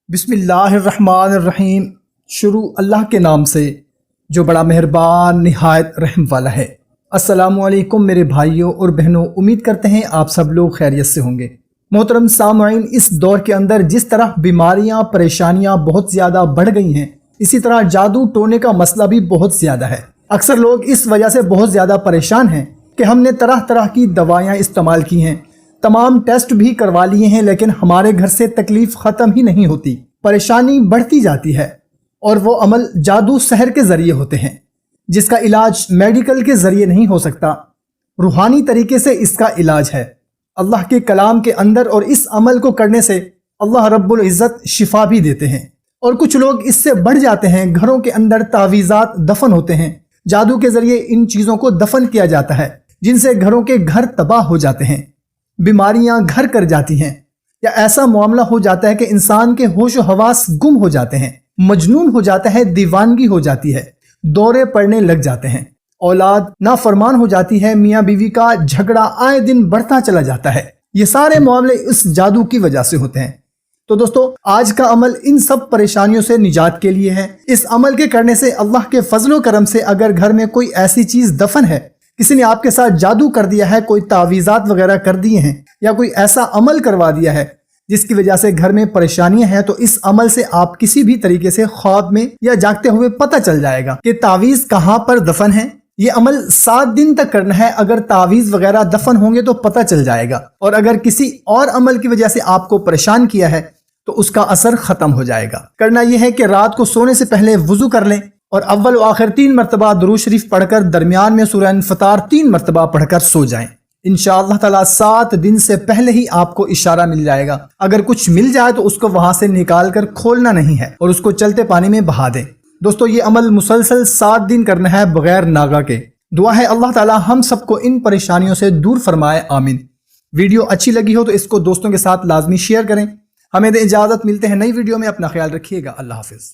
بسم اللہ الرحمن الرحیم۔ شروع اللہ کے نام سے جو بڑا مہربان نہایت رحم والا ہے۔ السلام علیکم میرے بھائیوں اور بہنوں، امید کرتے ہیں آپ سب لوگ خیریت سے ہوں گے۔ محترم سامعین، اس دور کے اندر جس طرح بیماریاں پریشانیاں بہت زیادہ بڑھ گئی ہیں، اسی طرح جادو ٹونے کا مسئلہ بھی بہت زیادہ ہے۔ اکثر لوگ اس وجہ سے بہت زیادہ پریشان ہیں کہ ہم نے طرح طرح کی دوائیاں استعمال کی ہیں، تمام ٹیسٹ بھی کروا لیے ہیں، لیکن ہمارے گھر سے تکلیف ختم ہی نہیں ہوتی، پریشانی بڑھتی جاتی ہے، اور وہ عمل جادو سحر کے ذریعے ہوتے ہیں جس کا علاج میڈیکل کے ذریعے نہیں ہو سکتا، روحانی طریقے سے اس کا علاج ہے اللہ کے کلام کے اندر، اور اس عمل کو کرنے سے اللہ رب العزت شفا بھی دیتے ہیں۔ اور کچھ لوگ اس سے بڑھ جاتے ہیں، گھروں کے اندر تعویذات دفن ہوتے ہیں، جادو کے ذریعے ان چیزوں کو دفن کیا جاتا ہے جن سے گھروں کے گھر تباہ ہو جاتے ہیں، بیماریاں گھر کر جاتی ہیں، یا ایسا معاملہ ہو جاتا ہے کہ انسان کے ہوش و حواس گم ہو جاتے ہیں، مجنون ہو جاتا ہے، دیوانگی ہو جاتی ہے، دورے پڑنے لگ جاتے ہیں، اولاد نافرمان ہو جاتی ہے، میاں بیوی کا جھگڑا آئے دن بڑھتا چلا جاتا ہے۔ یہ سارے معاملے اس جادو کی وجہ سے ہوتے ہیں۔ تو دوستو، آج کا عمل ان سب پریشانیوں سے نجات کے لیے ہے۔ اس عمل کے کرنے سے اللہ کے فضل و کرم سے اگر گھر میں کوئی ایسی چیز دفن ہے، کسی نے آپ کے ساتھ جادو کر دیا ہے، کوئی تعویذات وغیرہ کر دیے ہیں، یا کوئی ایسا عمل کروا دیا ہے جس کی وجہ سے گھر میں پریشانیاں ہیں، تو اس عمل سے آپ کسی بھی طریقے سے خواب میں یا جاگتے ہوئے پتہ چل جائے گا کہ تعویذ کہاں پر دفن ہے۔ یہ عمل 7 دن تک کرنا ہے، اگر تعویذ وغیرہ دفن ہوں گے تو پتہ چل جائے گا، اور اگر کسی اور عمل کی وجہ سے آپ کو پریشان کیا ہے تو اس کا اثر ختم ہو جائے گا۔ کرنا یہ ہے کہ رات کو سونے سے پہلے وضو کر لیں، اور اول و آخر 3 مرتبہ درود شریف پڑھ کر درمیان میں سورہ انفطار 3 مرتبہ پڑھ کر سو جائیں۔ انشاءاللہ تعالی 7 دن سے پہلے ہی آپ کو اشارہ مل جائے گا۔ اگر کچھ مل جائے تو اس کو وہاں سے نکال کر کھولنا نہیں ہے، اور اس کو چلتے پانی میں بہا دیں۔ دوستو، یہ عمل مسلسل 7 دن کرنا ہے بغیر ناغہ کے۔ دعا ہے اللہ تعالی ہم سب کو ان پریشانیوں سے دور فرمائے، آمین۔ ویڈیو اچھی لگی ہو تو اس کو دوستوں کے ساتھ لازمی شیئر کریں۔ ہمیں دیں اجازت، ملتے ہیں نئی ویڈیو میں، اپنا خیال رکھیے گا، اللہ حافظ۔